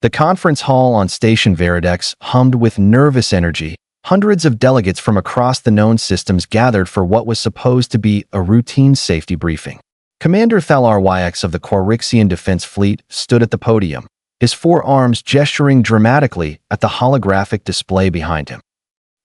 The conference hall on Station Veridex hummed with nervous energy. Hundreds of delegates from across the known systems gathered for what was supposed to be a routine safety briefing. Commander Thalar Wyx of the Quarixian Defense Fleet stood at the podium, his forearms gesturing dramatically at the holographic display behind him.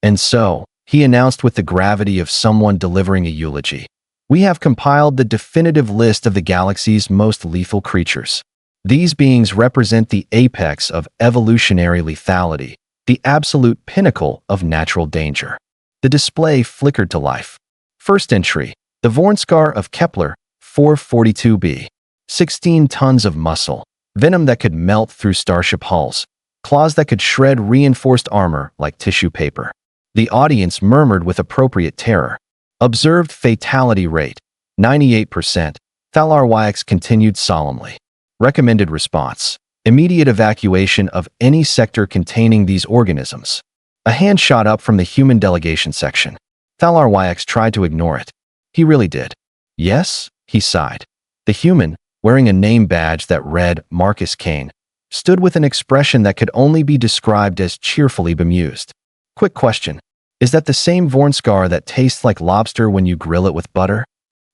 And so, he announced with the gravity of someone delivering a eulogy, "We have compiled the definitive list of the galaxy's most lethal creatures. These beings represent the apex of evolutionary lethality, the absolute pinnacle of natural danger." The display flickered to life. First entry, the Vornskar of Kepler 442b. 16 tons of muscle, venom that could melt through starship hulls, claws that could shred reinforced armor like tissue paper. The audience murmured with appropriate terror. Observed fatality rate, 98%. Thalar Wyx continued solemnly. Recommended response: immediate evacuation of any sector containing these organisms. A hand shot up from the human delegation section. Thalar Wyx tried to ignore it. He really did. "Yes?" he sighed. The human, wearing a name badge that read Marcus Kane, stood with an expression that could only be described as cheerfully bemused. "Quick question. Is that the same Vornskar that tastes like lobster when you grill it with butter?"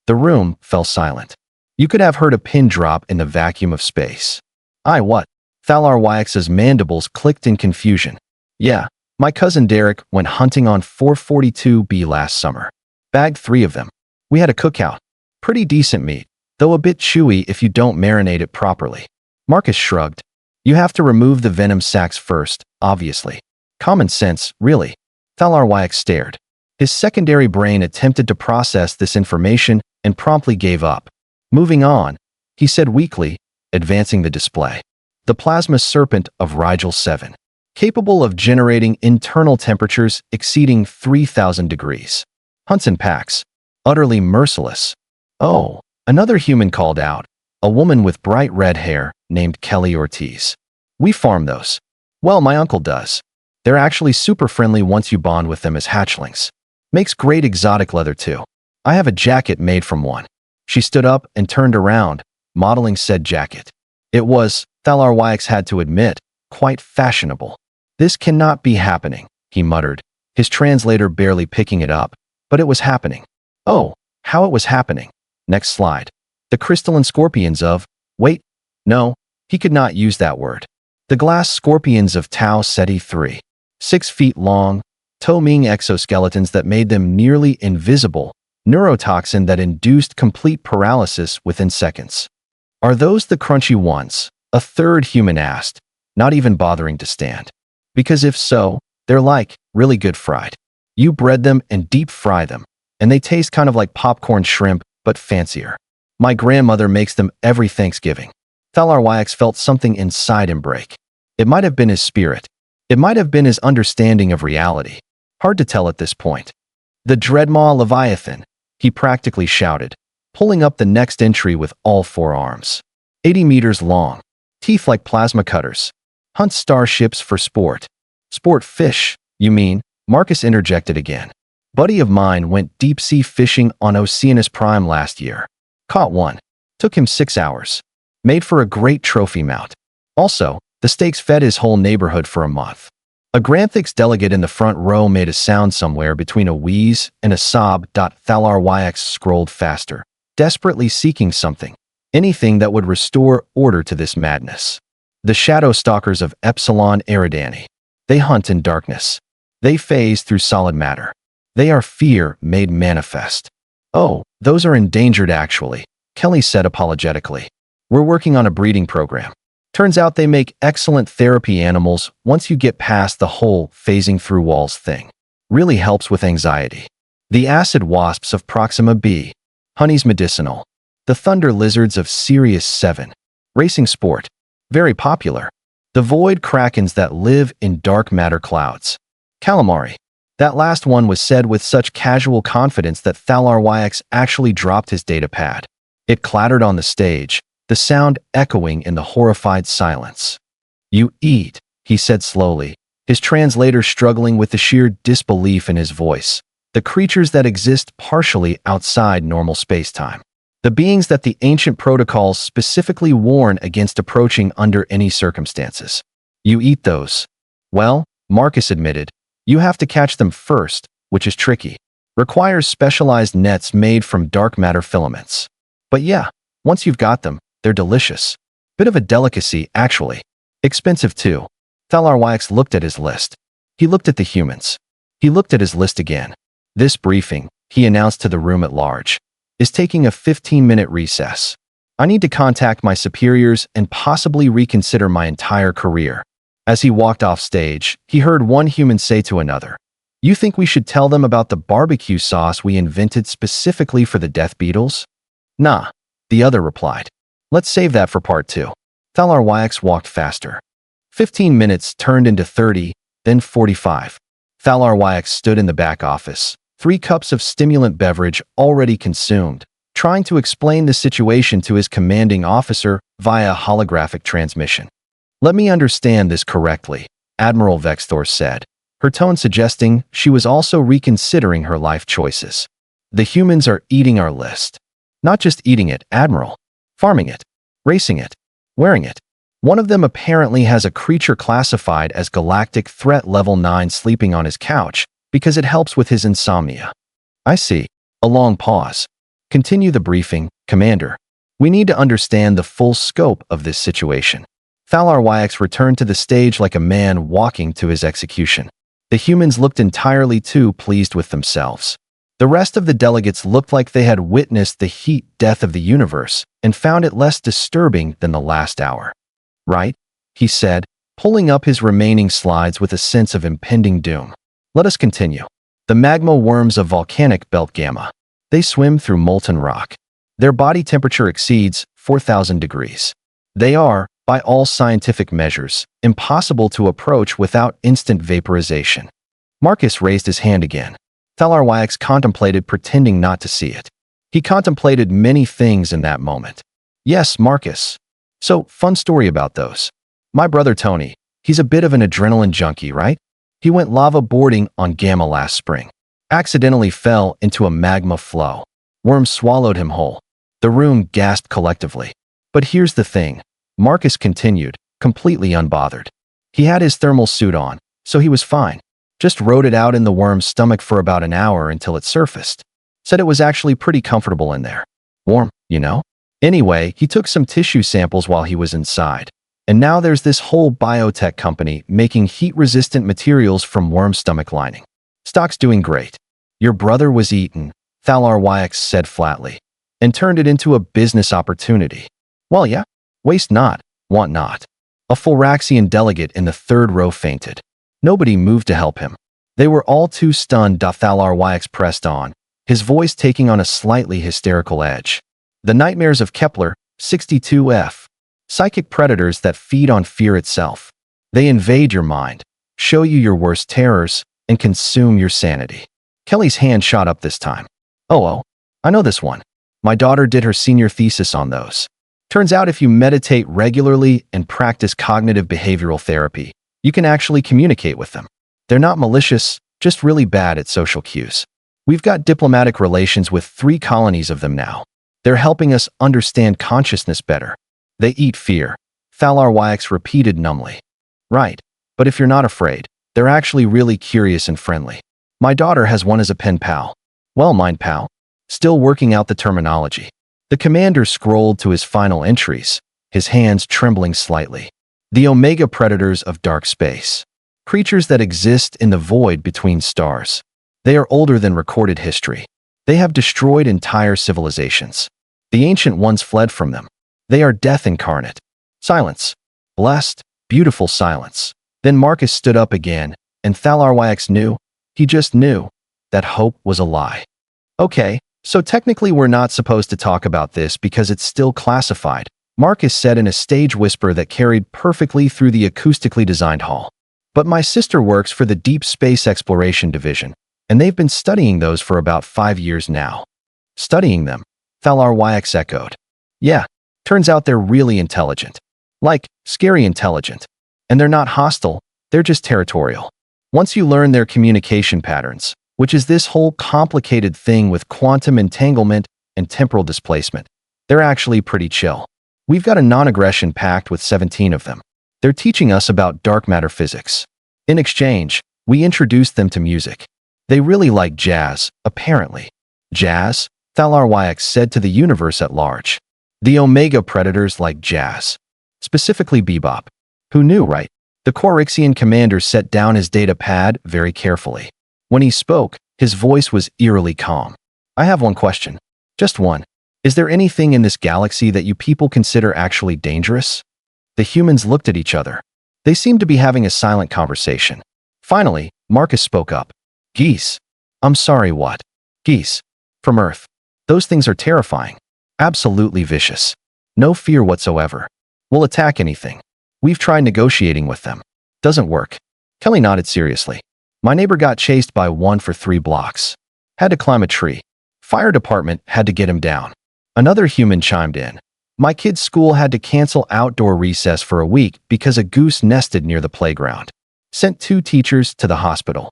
The room fell silent. You could have heard a pin drop in the vacuum of space. What? Thalar Wyx's mandibles clicked in confusion. "Yeah, my cousin Derek went hunting on 442b last summer. Bagged 3 of them. We had a cookout. Pretty decent meat, though a bit chewy if you don't marinate it properly." Marcus shrugged. "You have to remove the venom sacs first, obviously. Common sense, really." Thalar Wyx stared. His secondary brain attempted to process this information and promptly gave up. "Moving on," he said weakly, advancing the display. The plasma serpent of Rigel 7, capable of generating internal temperatures exceeding 3,000 degrees. Hunts in packs, utterly merciless. "Oh," another human called out, a woman with bright red hair named Kelly Ortiz. "We farm those." "Well, my uncle does. They're actually super friendly once you bond with them as hatchlings. Makes great exotic leather too. I have a jacket made from one." She stood up and turned around, modeling said jacket. It was, Thalar Wyx had to admit, quite fashionable. "This cannot be happening," he muttered, his translator barely picking it up, but it was happening. Oh, how it was happening. Next slide. The crystalline scorpions of, wait, no, he could not use that word. The glass scorpions of Tau Ceti 3. 6 feet long, Toming exoskeletons that made them nearly invisible, neurotoxin that induced complete paralysis within seconds. "Are those the crunchy ones?" a third human asked, not even bothering to stand. "Because if so, they're like, really good fried. You bread them and deep fry them, and they taste kind of like popcorn shrimp, but fancier. My grandmother makes them every Thanksgiving." Thalar Wyx felt something inside him break. It might have been his spirit. It might have been his understanding of reality. Hard to tell at this point. "The Dreadmaw Leviathan," he practically shouted, pulling up the next entry with all 4 arms. 80 meters long. Teeth like plasma cutters. Hunts starships for sport. "Sport fish, you mean?" Marcus interjected again. "Buddy of mine went deep-sea fishing on Oceanus Prime last year. Caught one. Took him 6 hours. Made for a great trophy mount. Also, the steaks fed his whole neighborhood for a month." A Granthix delegate in the front row made a sound somewhere between a wheeze and a sob. Thalar Wyx scrolled faster, desperately seeking something. Anything that would restore order to this madness. "The shadow stalkers of Epsilon Eridani. They hunt in darkness. They phase through solid matter. They are fear made manifest." "Oh, those are endangered actually," Kelly said apologetically. "We're working on a breeding program. Turns out they make excellent therapy animals once you get past the whole phasing through walls thing. Really helps with anxiety." "The acid wasps of Proxima b. Honey's medicinal. The thunder lizards of Sirius 7. Racing sport. Very popular. The void krakens that live in dark matter clouds. Calamari." That last one was said with such casual confidence that Thalar Wyx actually dropped his data pad. It clattered on the stage, the sound echoing in the horrified silence. "You eat," he said slowly, his translator struggling with the sheer disbelief in his voice. "The creatures that exist partially outside normal space-time. The beings that the ancient protocols specifically warn against approaching under any circumstances. You eat those. Well, Marcus admitted, you have to catch them first, which is tricky. Requires specialized nets made from dark matter filaments. But yeah, once you've got them, they're delicious. Bit of a delicacy, actually. Expensive too. Thalar Wax looked at his list. He looked at the humans. He looked at his list again. This briefing, he announced to the room at large, is taking a 15-minute recess. I need to contact my superiors and possibly reconsider my entire career. As he walked off stage, he heard one human say to another, "You think we should tell them about the barbecue sauce we invented specifically for the death beetles?" "Nah," the other replied. "Let's save that for part 2. Thalar Wax walked faster. 15 minutes turned into 30, then 45. Thalar Wax stood in the back office, 3 cups of stimulant beverage already consumed, trying to explain the situation to his commanding officer via holographic transmission. "Let me understand this correctly," Admiral Vexthor said, her tone suggesting she was also reconsidering her life choices. "The humans are eating our list. Not just eating it, Admiral. Farming it. Racing it. Wearing it. One of them apparently has a creature classified as Galactic Threat Level 9 sleeping on his couch because it helps with his insomnia." "I see." A long pause. "Continue the briefing, Commander. We need to understand the full scope of this situation." Thalar Wax returned to the stage like a man walking to his execution. The humans looked entirely too pleased with themselves. The rest of the delegates looked like they had witnessed the heat death of the universe and found it less disturbing than the last hour. "Right?" he said, pulling up his remaining slides with a sense of impending doom. "Let us continue. The magma worms of volcanic belt Gamma. They swim through molten rock. Their body temperature exceeds 4,000 degrees. They are, by all scientific measures, impossible to approach without instant vaporization." Marcus raised his hand again. Thalar Wax contemplated pretending not to see it. He contemplated many things in that moment. "Yes, Marcus. So, fun story about those. My brother Tony, he's a bit of an adrenaline junkie, right? He went lava boarding on Gamma last spring. Accidentally fell into a magma flow. Worms swallowed him whole. The room gasped collectively. But here's the thing," Marcus continued, completely unbothered. "He had his thermal suit on, so he was fine. Just rode it out in the worm's stomach for about an hour until it surfaced. Said it was actually pretty comfortable in there. Warm, you know? Anyway, he took some tissue samples while he was inside. And now there's this whole biotech company making heat-resistant materials from worm stomach lining. Stock's doing great. Your brother was eaten," Thalar Wax said flatly, "and turned it into a business opportunity. Well, yeah. Waste not, want not." A Fulraxian delegate in the 3rd row fainted. Nobody moved to help him. They were all too stunned. Thalar Wax pressed on, his voice taking on a slightly hysterical edge. "The nightmares of Kepler, 62F. Psychic predators that feed on fear itself. They invade your mind, show you your worst terrors, and consume your sanity." Kelly's hand shot up this time. Oh, I know this one. My daughter did her senior thesis on those. Turns out if you meditate regularly and practice cognitive behavioral therapy, you can actually communicate with them. They're not malicious, just really bad at social cues. We've got diplomatic relations with 3 colonies of them now. They're helping us understand consciousness better. They eat fear, Thalar Wax repeated numbly. Right, but if you're not afraid, they're actually really curious and friendly. My daughter has one as a pen pal. Well, mind pal. Still working out the terminology. The commander scrolled to his final entries, his hands trembling slightly. The Omega Predators of dark space. Creatures that exist in the void between stars. They are older than recorded history. They have destroyed entire civilizations. The ancient ones fled from them. They are death incarnate. Silence. Blessed, beautiful silence. Then Marcus stood up again, and Thalar Wax knew, he just knew, that hope was a lie. "Okay, so technically we're not supposed to talk about this because it's still classified," Marcus said in a stage whisper that carried perfectly through the acoustically designed hall. "But my sister works for the Deep Space Exploration Division, and they've been studying those for about 5 years now." "Studying them?" Thalar Wax echoed. "Yeah, turns out they're really intelligent. Like, scary intelligent. And they're not hostile, they're just territorial. Once you learn their communication patterns, which is this whole complicated thing with quantum entanglement and temporal displacement, they're actually pretty chill. We've got a non-aggression pact with 17 of them. They're teaching us about dark matter physics. In exchange, we introduced them to music. They really like jazz, apparently. Jazz? Thalar said to the universe at large. The Omega Predators like jazz. Specifically bebop. Who knew, right? The Quarixian commander set down his data pad very carefully. When he spoke, his voice was eerily calm. I have one question. Just one. Is there anything in this galaxy that you people consider actually dangerous? The humans looked at each other. They seemed to be having a silent conversation. Finally, Marcus spoke up. Geese. I'm sorry, what? Geese. From Earth. Those things are terrifying. Absolutely vicious. No fear whatsoever. Will attack anything. We've tried negotiating with them. Doesn't work. Kelly nodded seriously. My neighbor got chased by one for 3 blocks. Had to climb a tree. Fire department had to get him down. Another human chimed in. My kid's school had to cancel outdoor recess for a week because a goose nested near the playground. Sent 2 teachers to the hospital.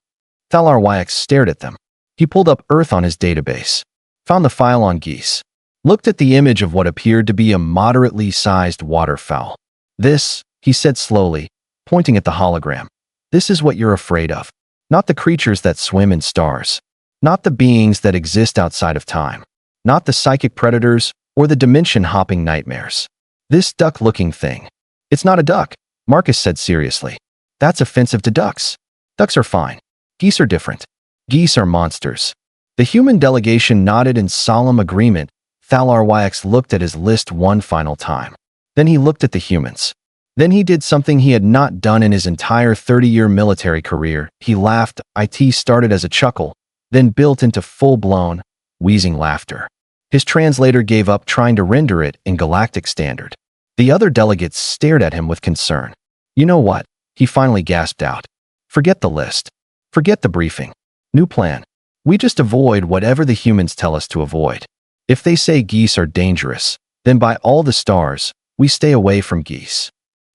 Thalar stared at them. He pulled up Earth on his database. Found the file on geese. Looked at the image of what appeared to be a moderately sized waterfowl. This, he said slowly, pointing at the hologram. This is what you're afraid of. Not the creatures that swim in stars. Not the beings that exist outside of time. Not the psychic predators or the dimension-hopping nightmares. This duck-looking thing. It's not a duck, Marcus said seriously. That's offensive to ducks. Ducks are fine. Geese are different. Geese are monsters. The human delegation nodded in solemn agreement. Thalar looked at his list one final time. Then he looked at the humans. Then he did something he had not done in his entire 30-year military career. He laughed. It started as a chuckle, then built into full-blown, wheezing laughter. His translator gave up trying to render it in galactic standard. The other delegates stared at him with concern. You know what? He finally gasped out. Forget the list. Forget the briefing. New plan. We just avoid whatever the humans tell us to avoid. If they say geese are dangerous, then by all the stars, we stay away from geese.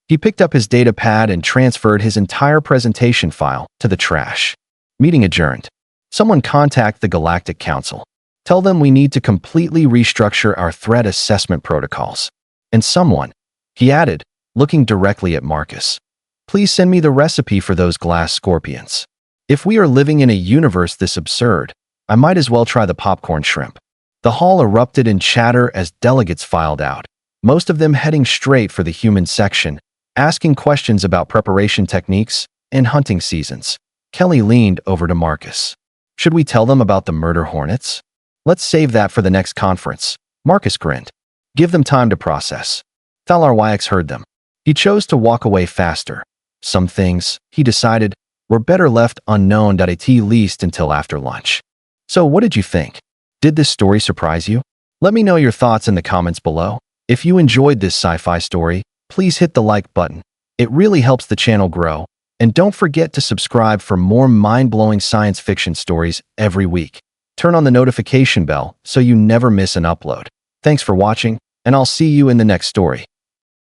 He picked up his data pad and transferred his entire presentation file to the trash. Meeting adjourned. Someone contact the Galactic Council. Tell them we need to completely restructure our threat assessment protocols. And someone, he added, looking directly at Marcus, please send me the recipe for those glass scorpions. If we are living in a universe this absurd, I might as well try the popcorn shrimp. The hall erupted in chatter as delegates filed out, most of them heading straight for the human section, asking questions about preparation techniques and hunting seasons. Kelly leaned over to Marcus. Should we tell them about the murder hornets? Let's save that for the next conference. Marcus grinned. Give them time to process. Thalar heard them. He chose to walk away faster. Some things, he decided, were better left unknown at least until after lunch. So what did you think? Did this story surprise you? Let me know your thoughts in the comments below. If you enjoyed this sci-fi story, please hit the like button. It really helps the channel grow. And don't forget to subscribe for more mind-blowing science fiction stories every week. Turn on the notification bell so you never miss an upload. Thanks for watching, and I'll see you in the next story.